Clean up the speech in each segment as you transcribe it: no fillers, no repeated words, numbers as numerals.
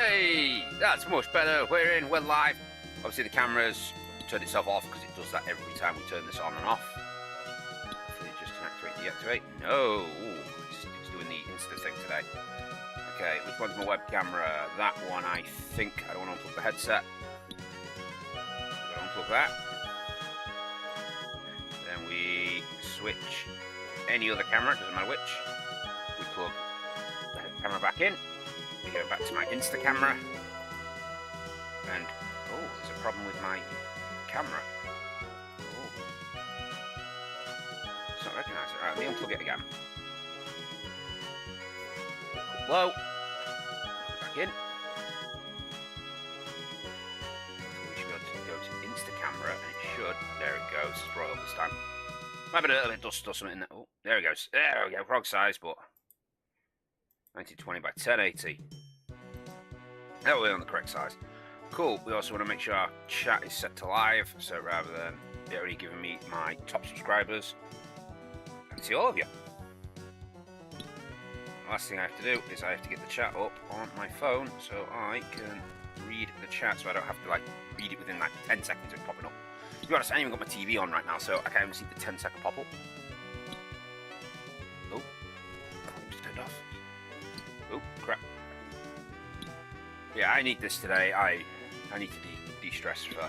Hey, that's much better. We're live. Obviously the camera's turned itself off because it does that every time we turn this on and off. Hopefully just deactivate. No, it's doing the Insta thing today. Okay, which one's my web camera? That one, I think. I don't want to unplug the headset. I'm going to unplug that. Then we switch any other camera, doesn't matter which. We plug the camera back in. We go back to my Insta camera. And, oh, there's a problem with my camera. Oh. It's not recognising it. Right, let me unplug it again. Hello. Back in. We should be able to go to Insta camera, and it should. There it goes. It's brought up this time. Might be a little bit of dust or something in there. Oh, there it goes. There we go. Frog size, but 1920 by 1080. That way on the correct size. Cool. We also want to make sure our chat is set to live, so rather than it already giving me my top subscribers, I can see all of you. Last thing I have to do is I have to get the chat up on my phone so I can read the chat, so I don't have to like read it within like 10 seconds of popping up. To be honest, I ain't even got my TV on right now, so I can't even see the 10-second pop-up. Oh, just turned off. Oh, crap. Yeah, I need this today. I need to de-stress for,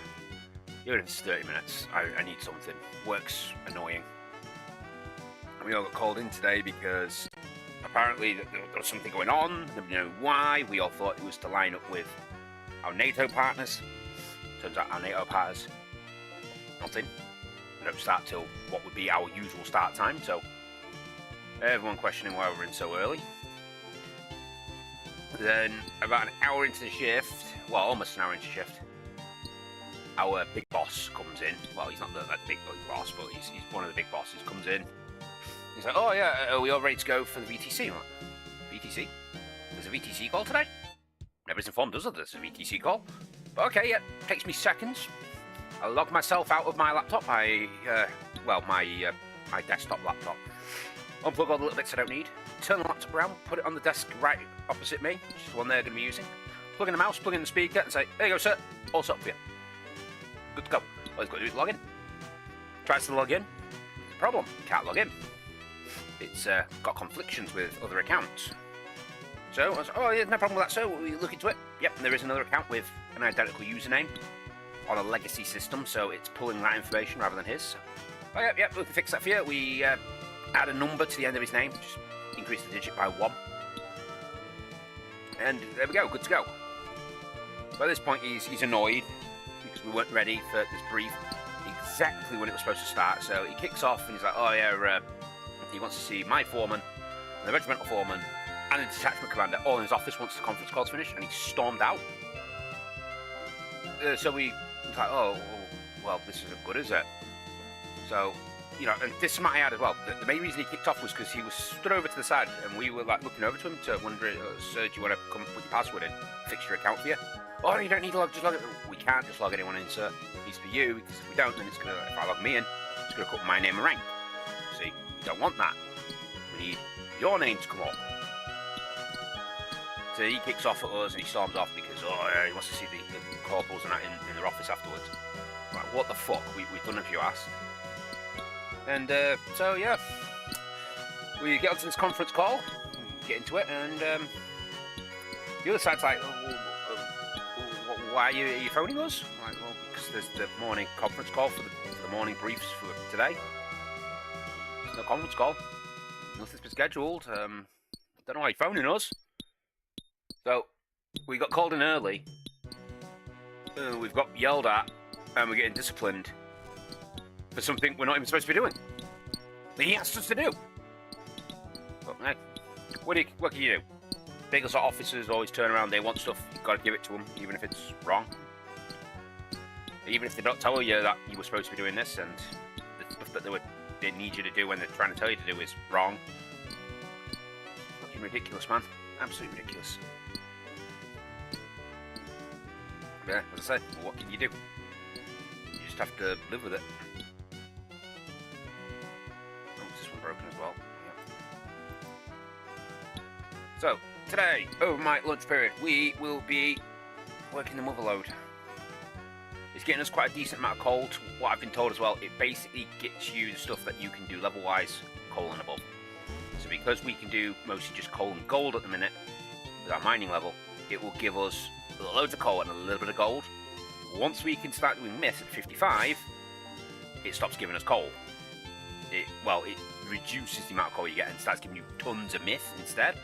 even if it's 30 minutes, I need something. Work's annoying. We all got called in today because apparently there was something going on. Nobody knew why. We all thought it was to line up with our NATO partners. Turns out our NATO partners, nothing. They don't start till what would be our usual start time. So everyone questioning why we're in so early. Then about an hour into the shift, well, almost an hour into shift, our big boss comes in. Well, he's not that big boss, but he's one of the big bosses. Comes in. He's like, "Oh yeah, are we all ready to go for the VTC?" I'm like, "VTC? There's a VTC call today? Nobody's informed us that there's a VTC call." But okay, yeah, takes me seconds. I log myself out of my laptop. My desktop laptop. Unplug all the little bits I don't need. Turn the laptop around, put it on the desk right opposite me, which is the one they're going to be using. Plug in the mouse, plug in the speaker, and say, "There you go, sir. All set up for you. Good to go." All he's got to do is log in. Tries to log in. Problem. Can't log in. It's got conflictions with other accounts. So I was like, "Oh, yeah, no problem with that, sir. We'll look into it." Yep, there is another account with an identical username on a legacy system, so it's pulling that information rather than his. Oh, yep, we can fix that for you. We add a number to the end of his name, just increase the digit by 1. And there we go, good to go. By this point, he's annoyed because we weren't ready for this brief exactly when it was supposed to start. So he kicks off and he's like, "Oh yeah, he wants to see my foreman, the regimental foreman, and the detachment commander all in his office once the conference call's finished," and he stormed out. So we was like, "Oh, well, this isn't good, is it?" So, you know, and this might add as well. The main reason he kicked off was because he was stood over to the side, and we were like looking over to him to wonder, "Sir, do you want to come put your password in, fix your account for you?" "Oh, you don't need to log. Just log it." "We can't just log anyone in, sir. It needs to be you, because if we don't, then it's gonna. If I log me in, it's gonna cut my name and rank. See, don't want that. We need your name to come up." So he kicks off at us and he storms off because he wants to see the corporals and that in their office afterwards. Like, what the fuck? We've done as you asked. And so yeah, we get onto this conference call, get into it, and the other side's like, "Why are you phoning us?" I'm like, "Well, because there's the morning conference call for the morning briefs for today. There's no conference call. Nothing's been scheduled. Don't know why you're phoning us." So we got called in early. We've got yelled at, and we're getting disciplined for something we're not even supposed to be doing. That he asked us to do. But hey, what can you do? Big sort of officers always turn around. They want stuff. You've got to give it to them, even if it's wrong. Even if they don't tell you that you were supposed to be doing this, and the stuff that they need you to do when they're trying to tell you to do is wrong. Fucking ridiculous, man. Absolutely ridiculous. Yeah, as I said, what can you do? You just have to live with it. Oh, is this one broken as well? Yeah. So, Today, over my lunch period, we will be working the mother load. It's getting us quite a decent amount of coal. To what I've been told as well, it basically gets you the stuff that you can do level-wise, coal and above. So because we can do mostly just coal and gold at the minute, with our mining level, it will give us loads of coal and a little bit of gold. Once we can start doing myth at 55, it stops giving us coal. It reduces the amount of coal you get and starts giving you tons of myth instead.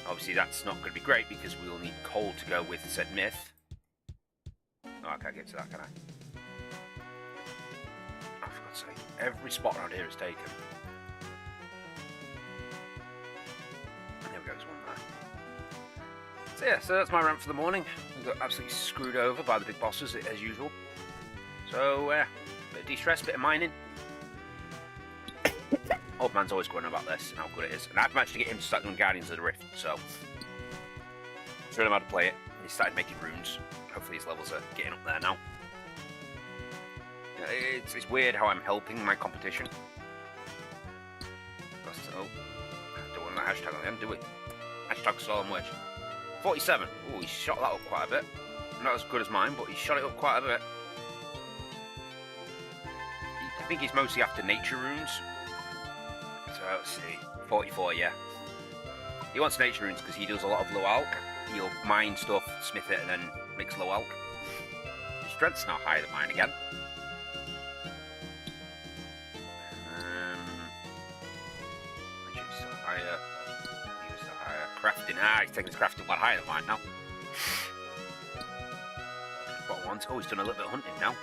Obviously that's not going to be great because we'll need coal to go with said myth. Oh, I can't get to that, can I? Oh, for God's sake. Every spot around here is taken. There we go, there's one there. So yeah, so that's my rant for the morning. We got absolutely screwed over by the big bosses, as usual. So, bit of de-stress, bit of mining. Old man's always going on about this and how good it is. And I've managed to get him to start doing Guardians of the Rift, so... I showed him how to play it. He started making runes. Hopefully his levels are getting up there now. It's weird how I'm helping my competition. Oh, don't want that hashtag on the end, do we? Hashtag Solemn Wedge. 47. Oh, he shot that up quite a bit. Not as good as mine, but he shot it up quite a bit. I think he's mostly after nature runes. So let's see. 44, yeah. He wants nature runes because he does a lot of low alch. He'll mine stuff, smith it, and then mix low alch. His strength's now higher than mine again. Which is still higher. He was still higher. Crafting. He's taking his crafting one higher than mine now. But once. Oh, he's done a little bit of hunting now.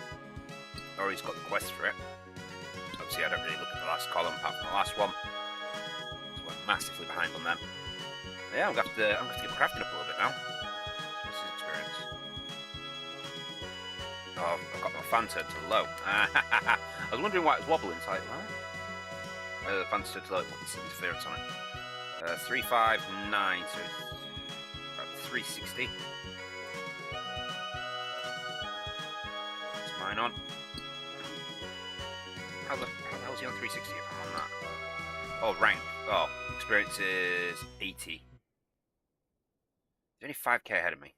Or he's got the quest for it. Obviously, I don't really look at the last column apart from the last one. So we're massively behind on them. Yeah, I'm going to have to get crafting up a little bit now. What's his experience? Oh, I've got my fan turned to low. I was wondering why it was wobbling. It's like, what? The fan's turned to low. What's the interference on it? 359, so it's about 360. What's mine on? How the hell is he on 360 if I'm on that? Oh, rank. Oh, experience is 80. He's only 5k ahead of me.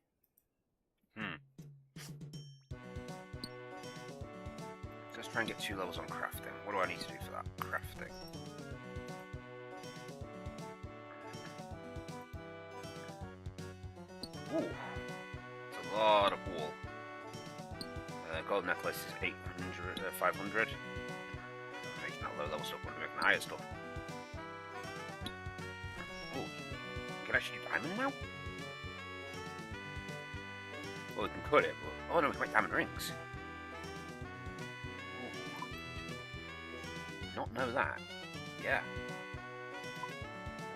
So let's try and get 2 levels on crafting. What do I need to do for that? Crafting. Ooh. It's a lot of wool. Gold necklace is 800, 500. Making that low level stuff, but making the higher stuff. Ooh. Can I actually do diamond now? Well, we can cut it, but... Oh no, we can make diamond rings. Ooh. Not know that. Yeah.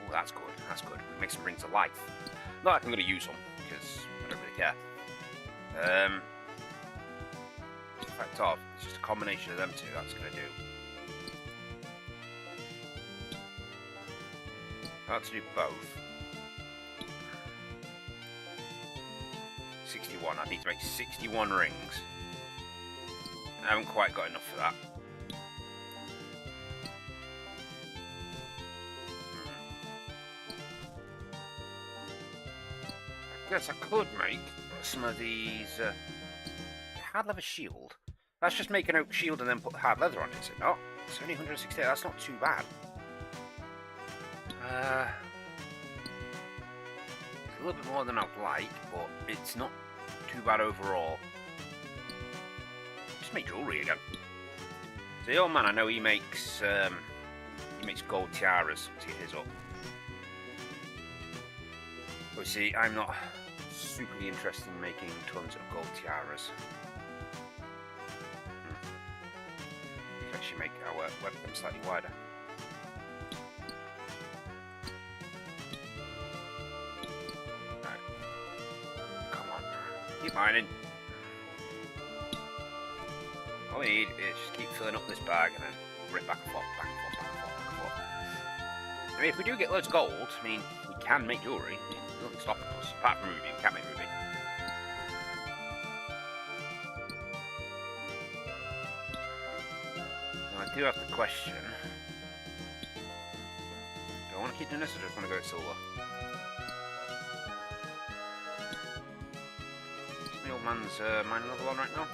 Oh, that's good. That's good. We can make some rings of life. Not like I'm going to use them, because I don't really care. Effect of, it's just a combination of them two that's going to do. I have to do both. 61. I need to make 61 rings. I haven't quite got enough for that. I guess I could make some of these hard leather shield. That's just make an oak shield and then put hard leather on it, is it not? It's only 168. That's not too bad. It's a little bit more than I'd like, but it's not too bad overall. Just make jewellery again. So the old man, I know he makes gold tiaras to get his up. But see, I'm not super interested in making tons of gold tiaras. We can actually make our weapon slightly wider. Keep mining. All we need is just keep filling up this bag and then rip back and forth, back and forth, back and forth, back and forth. I mean, if we do get loads of gold, I mean, we can make jewellery. Nothing's stopping us. Apart from ruby, we can't make ruby. Now, I do have the question. Do I want to keep doing this or do I just want to go with silver? man's mining level on right now?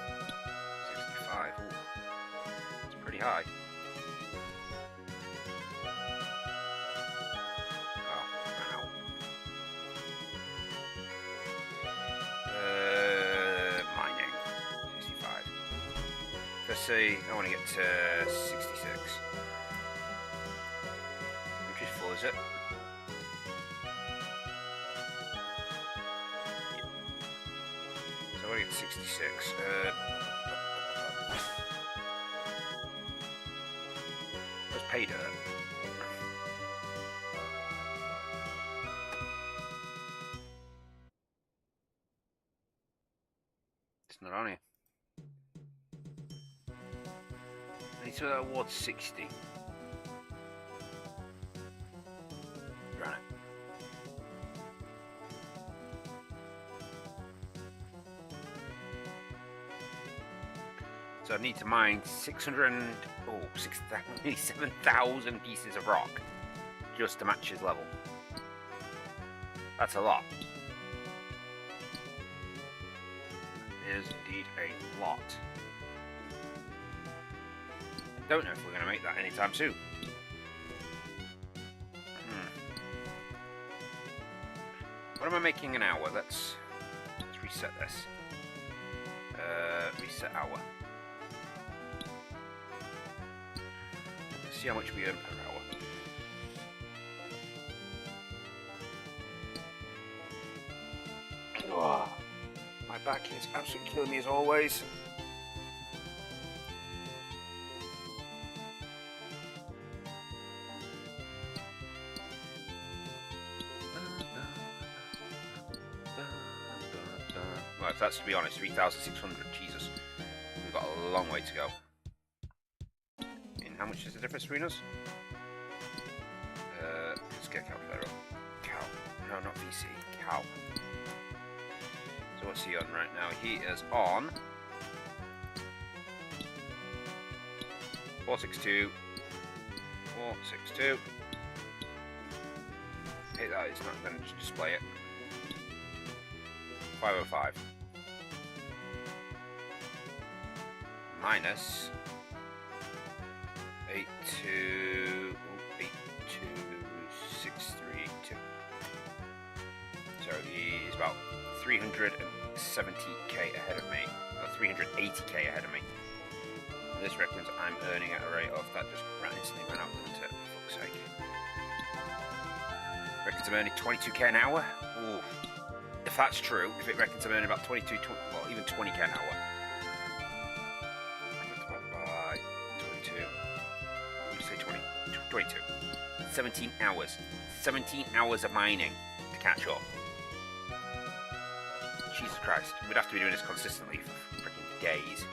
65. Ooh. It's pretty high. Oh, ran out. Mining. 65. Let's see, I want to get to 66. Which is full, is it? So I want to get 66. Let's pay dirt. It's not on here. I need to award 60. Granite. So I need to mine 7,000 pieces of rock just to match his level. That's a lot. It is indeed a lot. Don't know if we're going to make that anytime soon. What am I making an hour? Let's reset this. Reset hour. Let's see how much we earn per hour. Oh, my back is absolutely killing me as always. Right, that's, to be honest, 3,600. Jesus, we've got a long way to go. And how much is the difference between us? Let's get a calculator up. Cow. No, not VC. Cow. So what's he on right now? He is on 462. 462. Hey, that is not going to display it. 505. Minus 82632. So he's about 370k ahead of me, or 380k ahead of me. And this reckons I'm earning at a rate of, that just instantly ran out, didn't it? For fuck's sake. Reckons I'm earning 22k an hour? Ooh. If that's true, if it reckons I'm earning about 20, well, even 20k an hour. 22. 17 hours. 17 hours of mining to catch up. Jesus Christ. We'd have to be doing this consistently for freaking days.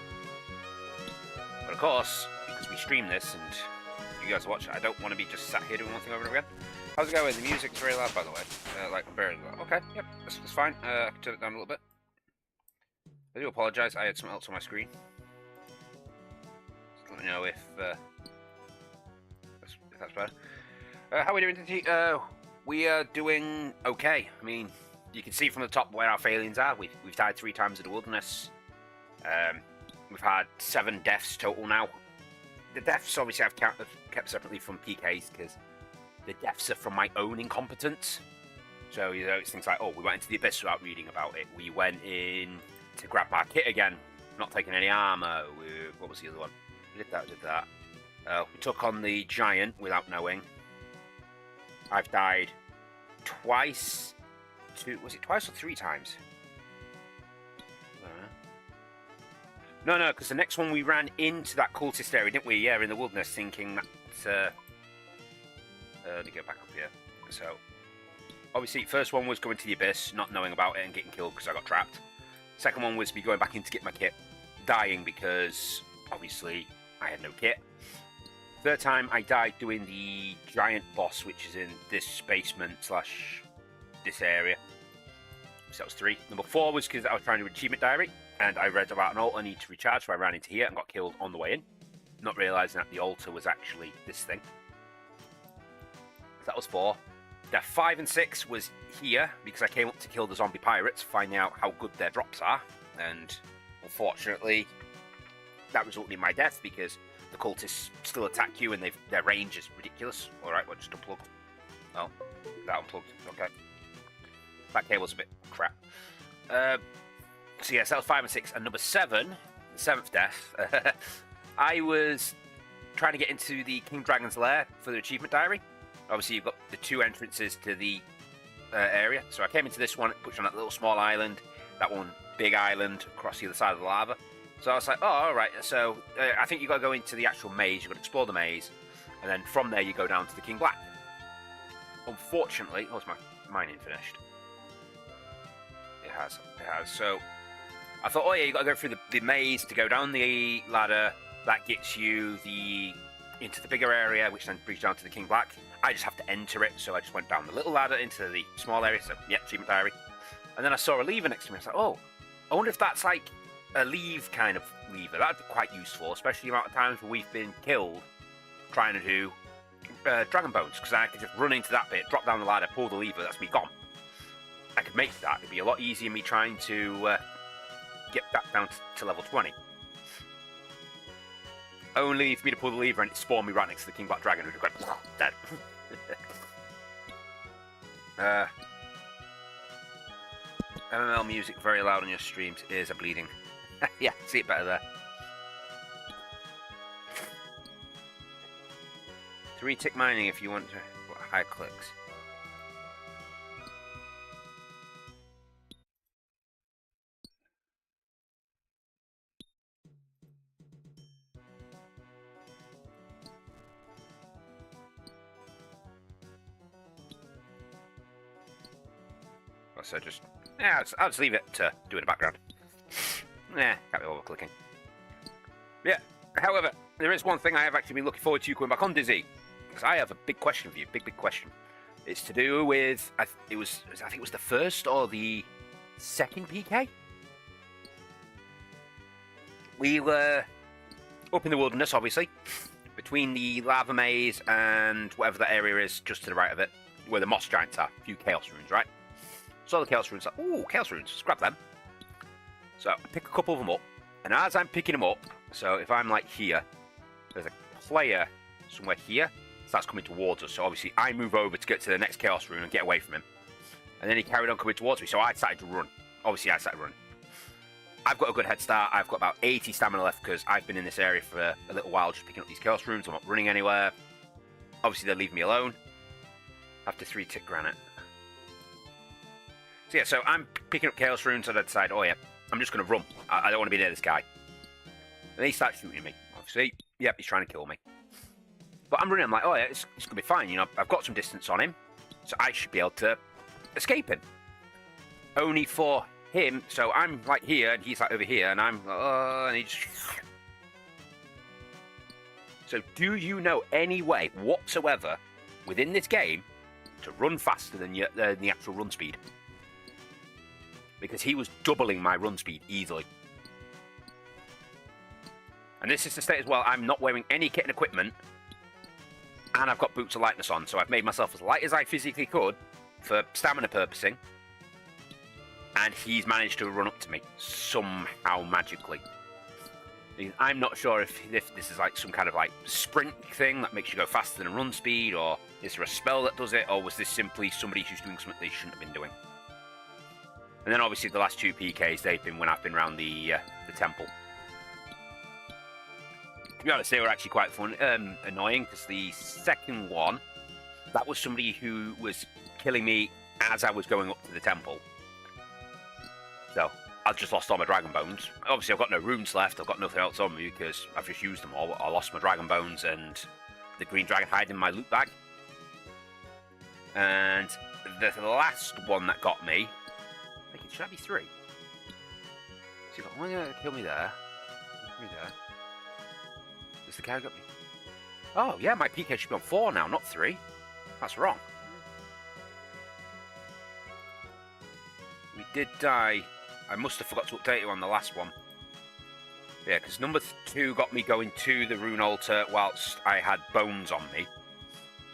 But of course, because we stream this and you guys watch it, I don't want to be just sat here doing one thing over and over again. How's it going? The music's very loud, by the way. Like, very loud. Okay, yep, that's fine. I can turn it down a little bit. I do apologise, I had something else on my screen. Just let me know if that's better. How are we doing today? We are doing okay. I mean, you can see from the top where our failings are. We've died 3 times in the wilderness. We've had 7 deaths total now. The deaths obviously I've kept separately from PKs because the deaths are from my own incompetence. So, you know, it's things like, oh, we went into the abyss without reading about it. We went in to grab our kit again, not taking any armor. What was the other one? We did that. We took on the giant without knowing. I've died twice. Was it twice or 3 times? No, because the next one we ran into that cultist area, didn't we? Yeah, in the wilderness, thinking that. Let me get back up here. So, obviously, first one was going to the abyss, not knowing about it and getting killed because I got trapped. Second one was me going back in to get my kit, dying because obviously I had no kit. Third time I died doing the giant boss, which is in this basement / this area. So that was 3. Number 4 was because I was trying to do an achievement diary, and I read about an altar I need to recharge, so I ran into here and got killed on the way in, not realising that the altar was actually this thing. So that was 4. Death 5 and 6 was here, because I came up to kill the zombie pirates, finding out how good their drops are, And unfortunately, that resulted in my death because the cultists still attack you and their range is ridiculous. Alright, we'll just unplug. Oh, that unplugged. Okay. That cable's a bit crap. So yes, that was 5 and 6. And number 7, the 7th death, I was trying to get into the King Dragon's Lair for the achievement diary. Obviously, you've got the 2 entrances to the area. So I came into this one, pushed on that little small island, that one big island across the other side of the lava. So I was like, oh, alright, so I think you've got to go into the actual maze, you've got to explore the maze, and then from there you go down to the King Black. Unfortunately, is my mining finished? It has. So I thought, oh yeah, you've got to go through the maze to go down the ladder. That gets you into the bigger area, which then brings you down to the King Black. I just have to enter it, so I just went down the little ladder into the small area, so yeah, achievement diary. And then I saw a lever next to me, I was like, oh, I wonder if that's like a leave kind of lever. That'd be quite useful, especially the amount of times where we've been killed trying to do dragon bones, because I could just run into that bit, drop down the ladder, pull the lever, that's me gone. I could make that. It'd be a lot easier me trying to get back down to level 20. Only for me to pull the lever and it spawned me right next to the King Black Dragon, who'd have gone dead. MML music very loud on your streams. Ears are bleeding. Yeah, see it better there. 3-tick mining if you want to. What, high clicks. So just, yeah, I'll just leave it to do in the background. Can't be over-clicking. Yeah, however, there is one thing I have actually been looking forward to coming back on, Dizzy. Because I have a big question for you, big question. It's to do with, I think it was the first or the second PK? We were up in the wilderness, obviously, between the lava maze and whatever that area is just to the right of it, where the moss giants are, a few chaos runes, right? Saw the chaos runes, like, ooh, chaos runes, let's grab them. So I pick a couple of them up, and as I'm picking them up, so if I'm like here, there's a player somewhere here, starts coming towards us, so obviously I move over to get to the next chaos rune and get away from him. And then he carried on coming towards me, so I started to run. Obviously I started running. I've got a good head start, I've got about 80 stamina left because I've been in this area for a little while just picking up these chaos runes, I'm not running anywhere. Obviously they leave me alone. After 3-tick granite. So yeah, so I'm picking up chaos runes and I decide, oh yeah, I'm just going to run. I don't want to be near this guy. And he starts shooting me. Obviously, yep, he's trying to kill me. But I'm running, I'm like, oh yeah, it's going to be fine. You know, I've got some distance on him, so I should be able to escape him. Only for him, so I'm like here and he's like over here and I'm, and he just... So do you know any way whatsoever within this game to run faster than the actual run speed? Because he was doubling my run speed easily. And this is to state as well, I'm not wearing any kit and equipment, and I've got boots of lightness on, so I've made myself as light as I physically could for stamina purposing, and he's managed to run up to me somehow magically. I'm not sure if this is like some kind of like sprint thing that makes you go faster than run speed, or is there a spell that does it, or was this simply somebody who's doing something they shouldn't have been doing? And then obviously the last 2 PKs, they've been when I've been around the temple. To be honest, they were actually quite fun, annoying, because the second one, that was somebody who was killing me as I was going up to the temple. So, I've just lost all my dragon bones. Obviously, I've got no runes left, I've got nothing else on me, because I've just used them all. I lost my dragon bones and the green dragon hide in my loot bag. And the last one that got me, should I be 3? See, if I want to kill me there. Kill me there. Does the guy got me? Oh, yeah, my PK should be on 4 now, not 3. That's wrong. We did die. I must have forgot to update you on the last one. Yeah, because number 2 got me going to the rune altar whilst I had bones on me.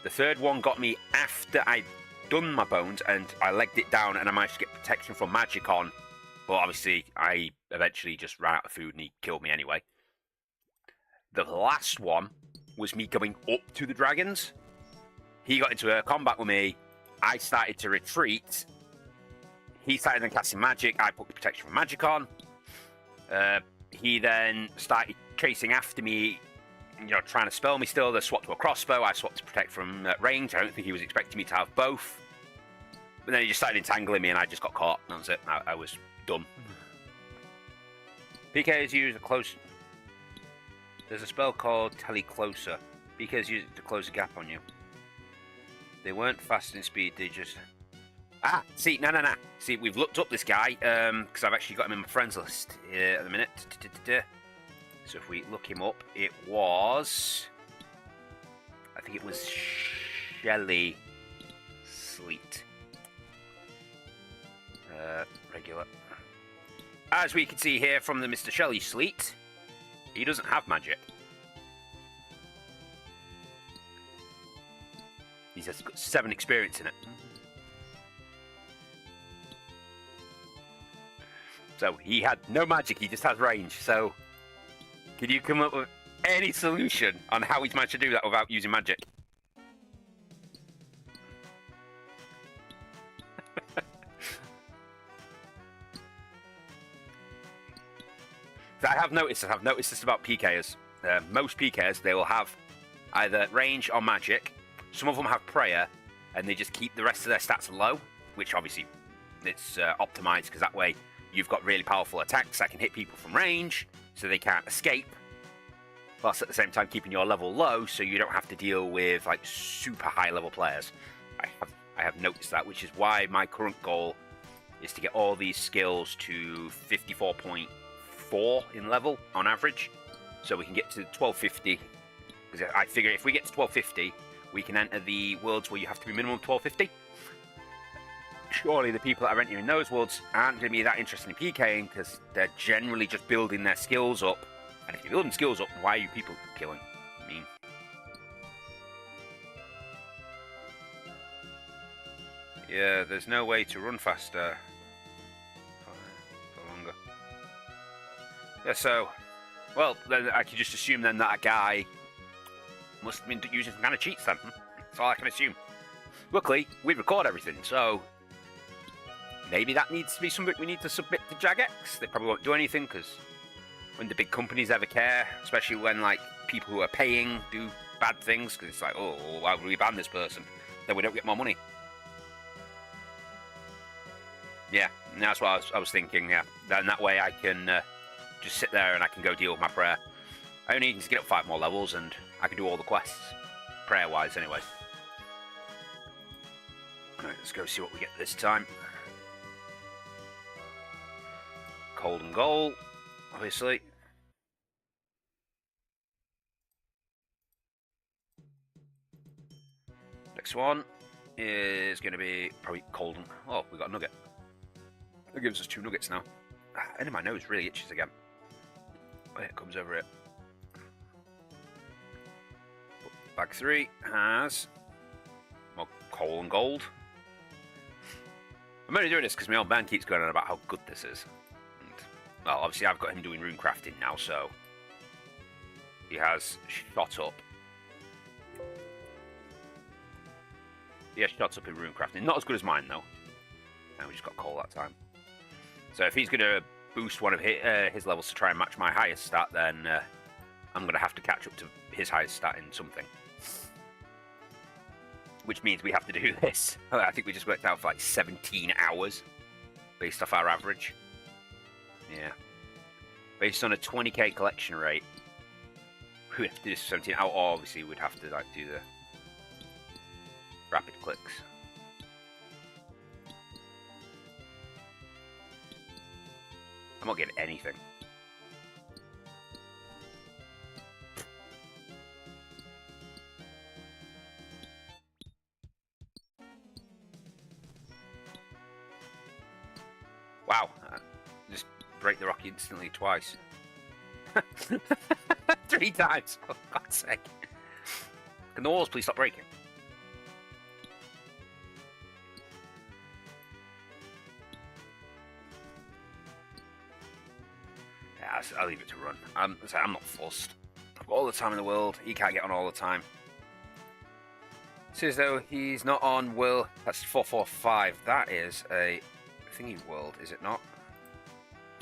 The third one got me after I'd done my bones and I legged it down and I managed to get protection from magic on But obviously, I eventually just ran out of food and he killed me anyway. The last one was me going up to the dragons. He got into a combat with me. I started to retreat. He started then casting magic. I put the protection from magic on. He then started chasing after me, trying to spell me still. They swapped to a crossbow. I swapped to protect from range. I don't think he was expecting me to have both. But then he just started entangling me and I just got caught. That was it. I was done. PKs use a close... There's a spell called Tele Closer. PKs use it to close a gap on you. They weren't fast in speed, they just... Ah, see, no. See, we've looked up this guy, because I've actually got him in my friends list at the minute. So if we look him up, it was... I think it was Shelly Sleet. Regular. As we can see here from the Mr. Shelly Sleet, he doesn't have magic. He's just got 7 experience in it. So he had no magic, he just has range. So can you come up with any solution on how he's managed to do that without using magic? So I have noticed this about PKers. Most PKers, they will have either range or magic. Some of them have prayer, and they just keep the rest of their stats low, which obviously it's optimized because that way you've got really powerful attacks that can hit people from range, so they can't escape. Plus, at the same time, keeping your level low, so you don't have to deal with like super high level players. I have noticed that, which is why my current goal is to get all these skills to 54.4 in level on average, so we can get to 1250. Because I figure if we get to 1250, we can enter the worlds where you have to be minimum 1250. Surely the people that are entering those worlds aren't going to be that interested in PKing because they're generally just building their skills up. And if you're building skills up, why are you people killing? I mean, yeah, there's no way to run faster for longer. Yeah, so, well, then I can just assume then that a guy must have been using some kind of cheats then. That's all I can assume. Luckily, we record everything, so maybe that needs to be something we need to submit to Jagex. They probably won't do anything because when the big companies ever care, especially when like people who are paying do bad things, because it's like, oh, why would we ban this person? Then we don't get more money. Yeah, and that's what I was thinking. Yeah, then that way I can just sit there and I can go deal with my prayer. I only need to get up 5 more levels and I can do all the quests, prayer-wise anyway. Alright, let's go see what we get this time. Cold and goal, obviously. Next one is going to be probably cold and... Oh, we got a nugget. That gives us 2 nuggets now. End of my nose really itches again. Oh, it comes over it. Bag 3 has more coal and gold. I'm only doing this because my old man keeps going on about how good this is. And, well, obviously I've got him doing rune crafting now, so he has shot up. He has shot up in rune crafting. Not as good as mine though. And we just got coal that time. So if he's going to boost one of his levels to try and match my highest stat, then I'm going to have to catch up to his highest stat in something. Which means we have to do this. I think we just worked out for like 17 hours based off our average. Yeah. Based on a 20k collection rate, we would have to do this for 17 hours. Obviously, we'd have to like do the rapid clicks. I'm not getting anything. Wow, just break the rock instantly twice. 3 times, for God's sake. Can the walls please stop breaking? I'll leave it to run. I'm not fussed. I've got all the time in the world. He can't get on all the time. Says though he's not on Will. That's 445. That is a thingy world, is it not?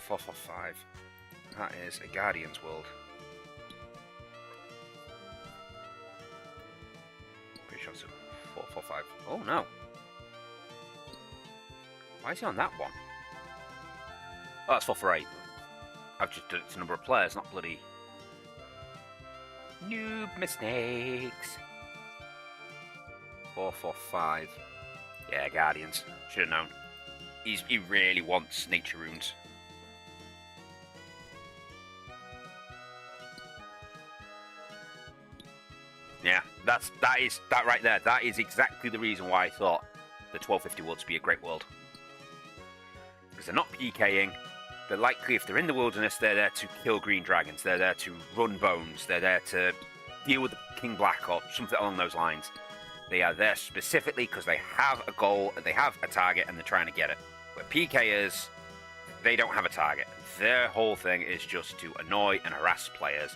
445. That is a Guardian's world. Pretty sure it's a 445. Oh no. Why is he on that one? Oh, that's 448. I've just done it to a number of players, not bloody noob mistakes. 445. Yeah, Guardians. Should have known. He really wants nature runes. Yeah, that right there. That is exactly the reason why I thought the 1250 world to be a great world. Because they're not PKing. They're likely, if they're in the wilderness, they're there to kill green dragons. They're there to run bones. They're there to deal with the King Black or something along those lines. They are there specifically because they have a goal, they have a target, and they're trying to get it. Where PKers, they don't have a target. Their whole thing is just to annoy and harass players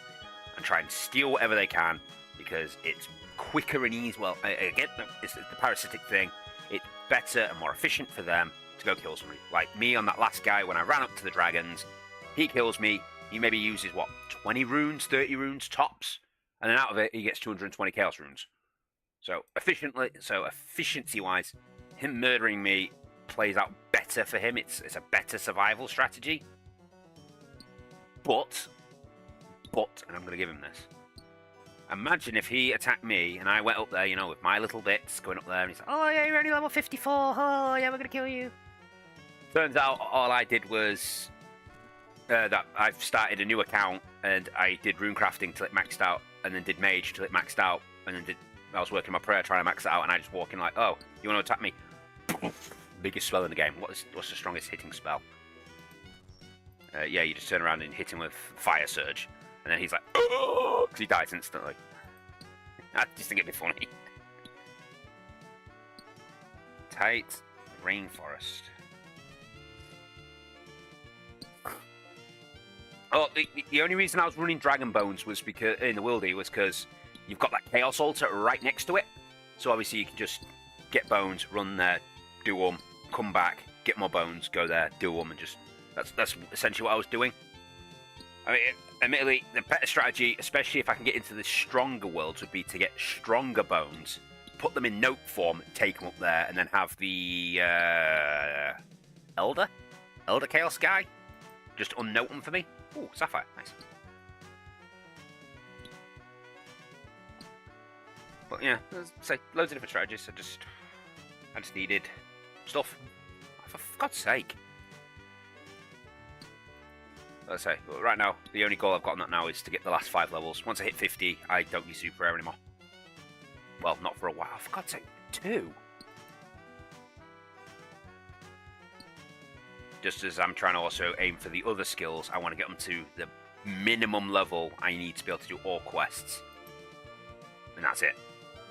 and try and steal whatever they can because it's quicker and easier. Well, again, it's the parasitic thing. It's better and more efficient for them to go kill somebody. Like me on that last guy, when I ran up to the dragons, he kills me. He maybe uses, what, 20 runes, 30 runes tops? And then out of it, he gets 220 chaos runes. So efficiency-wise, him murdering me plays out better for him. It's a better survival strategy. But, and I'm going to give him this. Imagine if he attacked me and I went up there, you know, with my little bits, going up there, and he's like, oh yeah, you're only level 54, oh yeah, we're going to kill you. Turns out all I did was that I've started a new account and I did runecrafting till it maxed out, and then did mage till it maxed out, and then I was working my prayer trying to max it out, and I just walk in like, oh, you want to attack me? Biggest spell in the game. What's the strongest hitting spell? Yeah, you just turn around and hit him with Fire Surge. And then he's like, oh, because he dies instantly. I just think it'd be funny. Tight Rainforest. Oh, the only reason I was running Dragon Bones was because in the Wildy was because you've got that Chaos Altar right next to it. So obviously you can just get bones, run there, do them, come back, get more bones, go there, do them, and just that's essentially what I was doing. I mean, admittedly, the better strategy, especially if I can get into the stronger worlds, would be to get stronger bones, put them in note form, take them up there, and then have the Elder Chaos guy just unnote them for me. Ooh, Sapphire, nice. But yeah, there's loads of different strategies. I just needed stuff. For God's sake. Let's say, right now, the only goal I've got on that now is to get the last 5 levels. Once I hit 50, I don't use super rare anymore. Well, not for a while. For God's sake, 2. Just as I'm trying to also aim for the other skills, I want to get them to the minimum level I need to be able to do all quests. And that's it.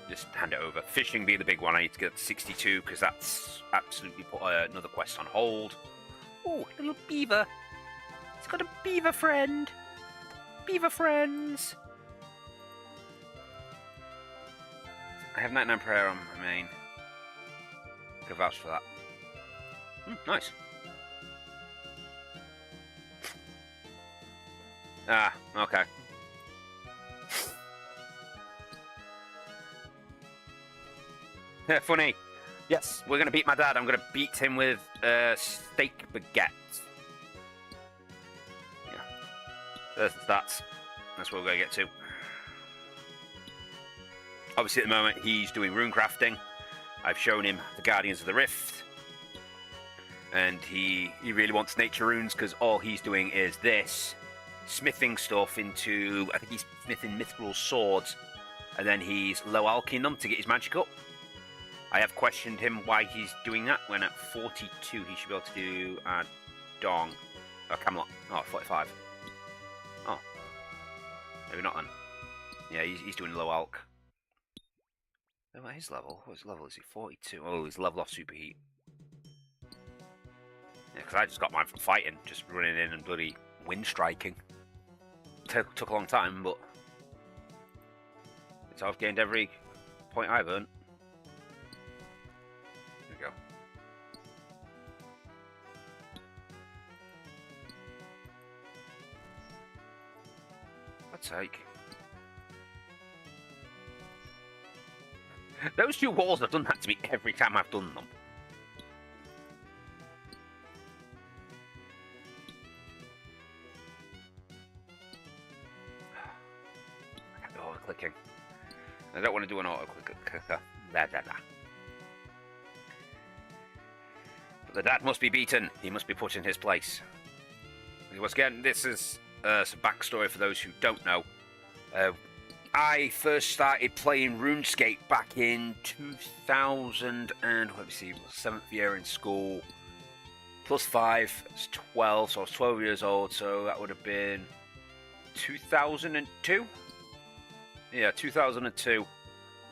Just hand it over. Fishing being the big one, I need to get to 62, because that's absolutely put another quest on hold. Oh, little beaver. It's got a beaver friend. Beaver friends. I have 99 prayer on my main. Could vouch for that. Nice. Ah, okay. Funny. Yes, we're going to beat my dad. I'm going to beat him with steak baguette. Yeah. There's the stats. That's what we're going to get to. Obviously, at the moment, he's doing rune crafting. I've shown him the Guardians of the Rift. And he really wants nature runes, because all he's doing is this. Smithing stuff into, I think he's smithing mithril swords, and then he's low alching them to get his magic up. I have questioned him why he's doing that, when at 42 he should be able to do Dong. Oh, Camelot. Oh, 45. Oh. Maybe not then. Yeah, he's doing low alch. Oh, what his level? What level is he? 42. Oh, he's level off superheat. Yeah, because I just got mine from fighting, just running in and bloody wind striking. Took a long time, but so I've gained every point I've earned. There we go. I'll take. Those two walls have done that to me every time I've done them. I can't do auto-clicking. I don't want to do an auto-clicker. But the dad must be beaten. He must be put in his place. Once again, this is some backstory for those who don't know. I first started playing RuneScape back in 2000 and, let me see, 7th year in school. Plus 5 is 12, so I was 12 years old, so that would have been 2002? Yeah, 2002.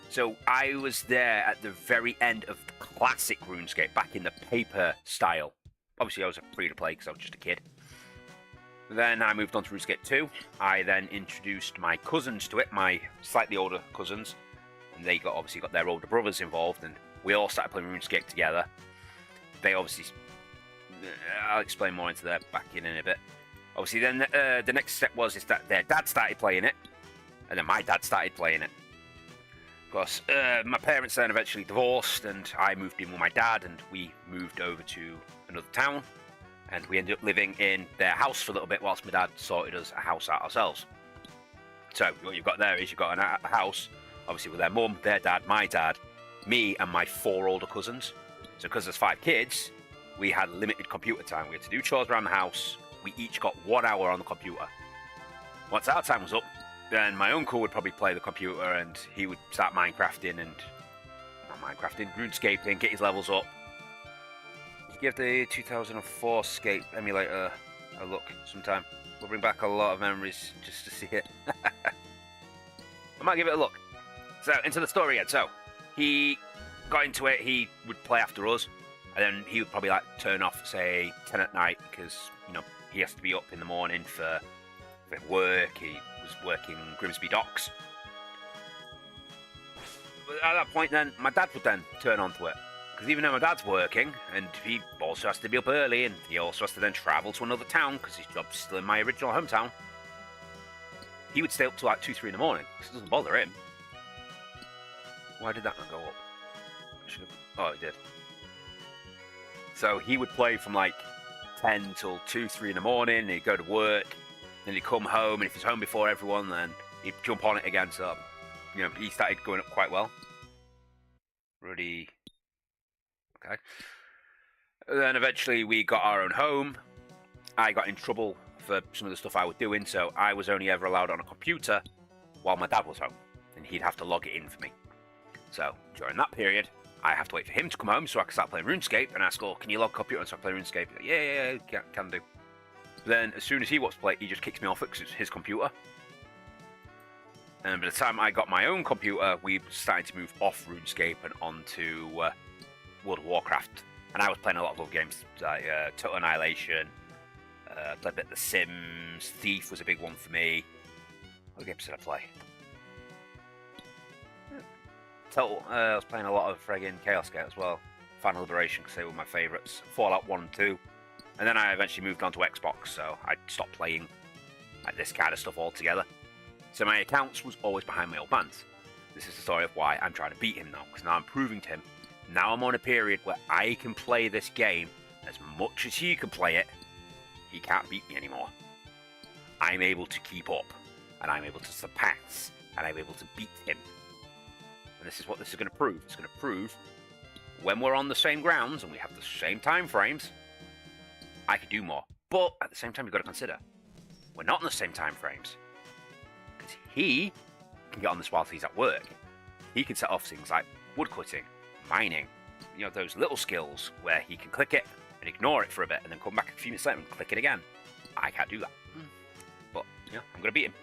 So I was there at the very end of the classic RuneScape, back in the paper style. Obviously I was free to play because I was just a kid. Then I moved on to RuneScape 2. I then introduced my cousins to it, my slightly older cousins, and they obviously got their older brothers involved, and we all started playing RuneScape together. They obviously, I'll explain more into their back in a bit. Obviously, then the next step was that their dad started playing it, and then my dad started playing it. Of course, my parents then eventually divorced, and I moved in with my dad, and we moved over to another town. And we ended up living in their house for a little bit whilst my dad sorted us a house out ourselves. So what you've got there is you've got a house, obviously with their mum, their dad, my dad, me and my 4 older cousins. So because there's 5 kids, we had limited computer time. We had to do chores around the house. We each got 1 hour on the computer. Once our time was up, then my uncle would probably play the computer and he would start Minecrafting and... not Minecrafting, RuneScaping, get his levels up. Give the 2004 Scape emulator a look sometime. We'll bring back a lot of memories just to see it. I might give it a look. So, into the story again. So, he got into it, he would play after us, and then he would probably like turn off, say, 10 at night, because, you know, he has to be up in the morning for work. He was working Grimsby Docks. But at that point then, my dad would then turn onto it. Because even though my dad's working, and he also has to be up early, and he also has to then travel to another town, because his job's still in my original hometown, he would stay up till like 2, 3 in the morning, because it doesn't bother him. Why did that not go up? Oh, it did. So he would play from like 10 till 2, 3 in the morning, and he'd go to work, then he'd come home, and if he's home before everyone, then he'd jump on it again, so, you know, he started going up quite well. Really... Okay. Then eventually we got our own home. I got in trouble for some of the stuff I was doing, so I was only ever allowed on a computer while my dad was home, and he'd have to log it in for me. So during that period, I have to wait for him to come home so I can start playing RuneScape and ask, "Oh, can you log computer so I can play RuneScape?" Like, yeah, can do. But then as soon as he wants to play, he just kicks me off it because it's his computer. And by the time I got my own computer, we started to move off RuneScape and onto World of Warcraft, and I was playing a lot of other games like Total Annihilation, played a bit of The Sims, Thief was a big one for me. What games did I play? Total, I was playing a lot of friggin' Chaos Gate as well. Final Liberation, because they were my favourites. Fallout 1 and 2. And then I eventually moved on to Xbox, so I stopped playing like this kind of stuff altogether. So my accounts was always behind my old bands. This is the story of why I'm trying to beat him now, because now I'm proving to him. Now I'm on a period where I can play this game as much as he can play it. He can't beat me anymore. I'm able to keep up, and I'm able to surpass, and I'm able to beat him. And this is what this is going to prove. It's going to prove when we're on the same grounds and we have the same time frames, I can do more. But at the same time, you've got to consider we're not in the same time frames, because he can get on this whilst he's at work. He can set off things like woodcutting, mining, you know, those little skills where he can click it and ignore it for a bit and then come back a few minutes later and click it again. I can't do that. But, yeah, I'm going to beat him.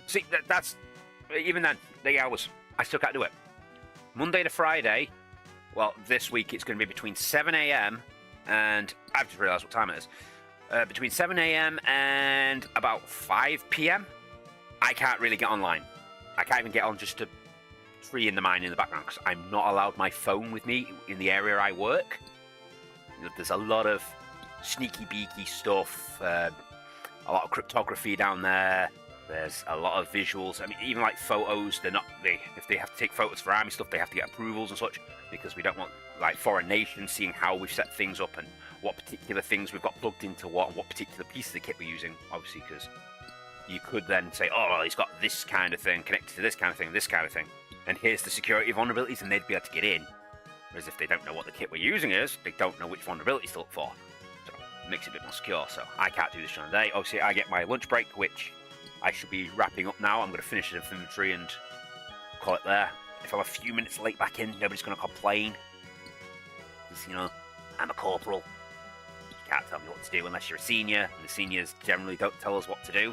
See, that's... Even then, the hours, I still can't do it. Monday to Friday, Well, this week it's going to be between 7 a.m. and I've just realised what time it is. Between 7 a.m. and about 5 p.m. I can't really get online. I can't even get on just to tree in the mine in the background because I'm not allowed my phone with me in the area I work. There's a lot of sneaky beaky stuff, a lot of cryptography down there. There's a lot of visuals. I mean, even like photos, if they have to take photos for army stuff, they have to get approvals and such, because we don't want like foreign nations seeing how we've set things up and what particular things we've got plugged into what, and what particular piece of the kit we're using, obviously, because you could then say, oh, well, he's got this kind of thing connected to this kind of thing, this kind of thing, and here's the security vulnerabilities, and they'd be able to get in. Whereas if they don't know what the kit we're using is, they don't know which vulnerabilities to look for. So it makes it a bit more secure. So I can't do this during the day. Obviously, I get my lunch break, which I should be wrapping up now. I'm going to finish the infantry and call it there. If I'm a few minutes late back in, nobody's going to complain. Because, you know, I'm a corporal. You can't tell me what to do unless you're a senior, and the seniors generally don't tell us what to do.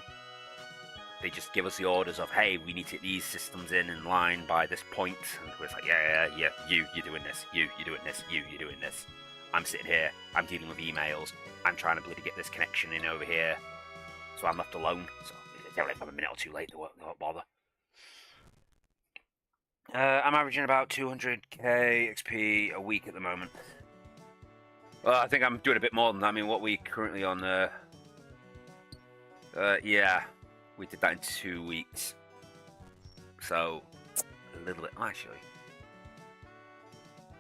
They just give us the orders of, hey, we need to get these systems in line by this point, and we're like, yeah, you're doing this, you're doing this, you're doing this. I'm sitting here, I'm dealing with emails, I'm trying to bloody get this connection in over here, so I'm left alone. So if I'm a minute or two late, they won't bother. I'm averaging about 200k XP a week at the moment. Well, I think I'm doing a bit more than that. I mean, what we currently on? Yeah, we did that in 2 weeks. So a little bit, actually.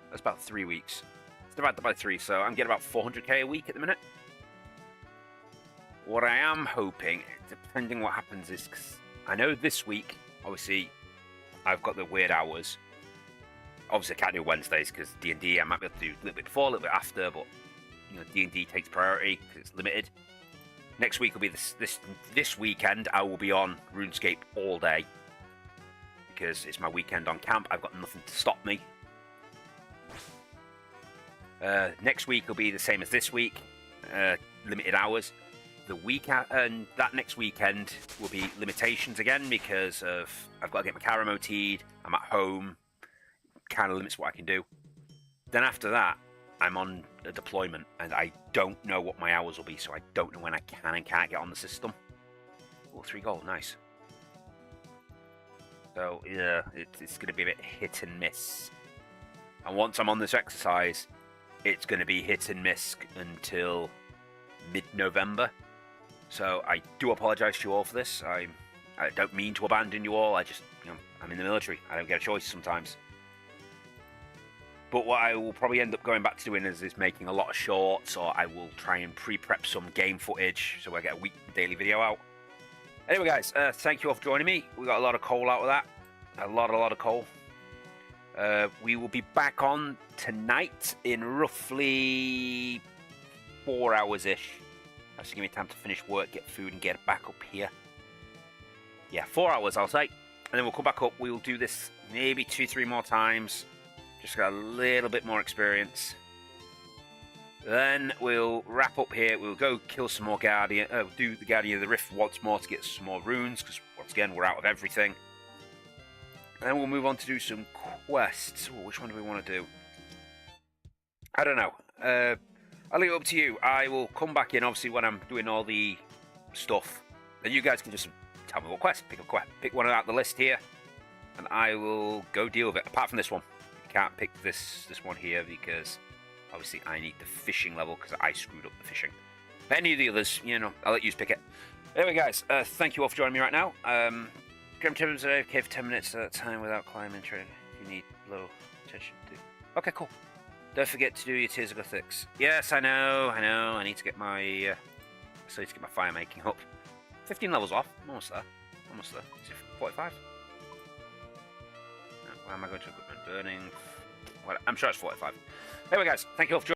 That's about 3 weeks. It's divided by 3, so I'm getting about 400k a week at the minute. What I am hoping, depending what happens, is, cause I know this week, obviously, I've got the weird hours. Obviously, I can't do Wednesdays because D&D. I might be able to do a little bit before, a little bit after, but you know, D&D takes priority because it's limited. Next week will be this weekend. I will be on RuneScape all day because it's my weekend on camp. I've got nothing to stop me. Next week will be the same as this week, limited hours. And that next weekend will be limitations again because of I've got to get my car MOT'd. I'm at home, kind of limits what I can do. Then after that, I'm on a deployment, and I don't know what my hours will be, so I don't know when I can and can't get on the system. Oh, 3 gold, nice. So yeah, it's going to be a bit hit and miss. And once I'm on this exercise, it's going to be hit and miss until mid-November. So I do apologise to you all for this. I don't mean to abandon you all. I just, you know, I'm in the military. I don't get a choice sometimes. But what I will probably end up going back to doing is making a lot of shorts, or I will try and pre-prep some game footage so I get a weekly daily video out. Anyway, guys, thank you all for joining me. We got a lot of coal out of that. A lot of coal. We will be back on tonight in roughly 4 hours-ish. That's to give me time to finish work, get food, and get back up here. Yeah, 4 hours, I'll say. And then we'll come back up. We'll do this maybe 2-3 more times. Just got a little bit more experience. Then we'll wrap up here. We'll go kill some more Guardian. Do the Guardian of the Rift once more to get some more runes, because once again, we're out of everything. And then we'll move on to do some quests. Ooh, which one do we want to do? I don't know. I'll leave it up to you. I will come back in, obviously, when I'm doing all the stuff. Then you guys can just tell me what quest. Pick one out the list here, and I will go deal with it. Apart from this one. You can't pick this one here because, obviously, I need the fishing level because I screwed up the fishing. But any of the others, you know, I'll let you pick it. Anyway, guys, thank you all for joining me right now. Grim Timbers are okay for 10 minutes at a time without climbing. You need low attention. Okay, cool. Don't forget to do your Tears of Gothics. Yes, I know. I need to get my I still need to get my fire making up. 15 levels off. I'm almost there. Is it 45? No, why am I going to equipment burning? Well, I'm sure it's 45. Anyway, guys, thank you all for joining.